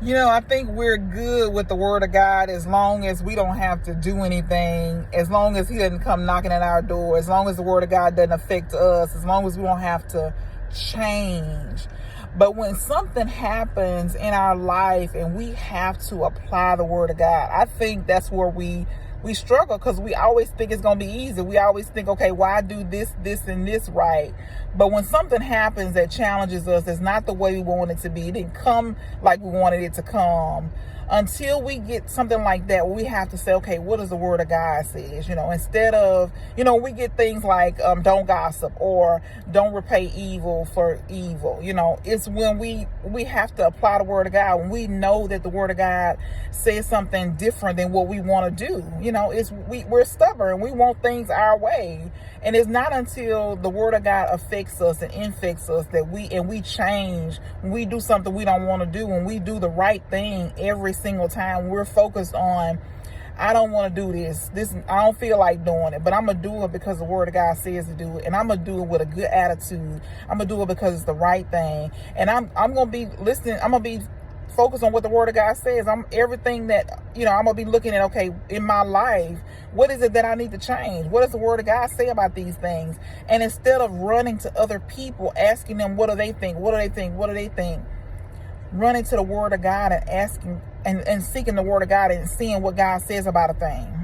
I think we're good with the word of God as long as we don't have to do anything, as long as he doesn't come knocking at our door, as long as the word of God doesn't affect us, as long as we don't have to change. But when something happens in our life and we have to apply the word of God, I think that's where we struggle, because we always think it's going to be easy. We always think, okay, why do this, and this right? But when something happens that challenges us, it's not the way we want it to be. It didn't come like we wanted it to come. Until we get something like that, we have to say, okay, what does the word of God says? Instead of, we get things like don't gossip or don't repay evil for evil. It's when we have to apply the word of God, when we know that the word of God says something different than what we want to do. We're stubborn. We want things our way. And it's not until the word of God affects us and infects us that we change. When we do something we don't want to do, when we do the right thing every single time, we're focused on, I don't want to do this. I don't feel like doing it, but I'm going to do it because the word of God says to do it. And I'm going to do it with a good attitude. I'm going to do it because it's the right thing. And I'm going to be listening. I'm going to be focused on what the word of God says. Everything that, I'm going to be looking at, okay, in my life, what is it that I need to change? What does the word of God say about these things? And instead of running to other people, asking them, what do they think? What do they think? What do they think? Running to the word of God and asking and seeking the word of God and seeing what God says about a thing.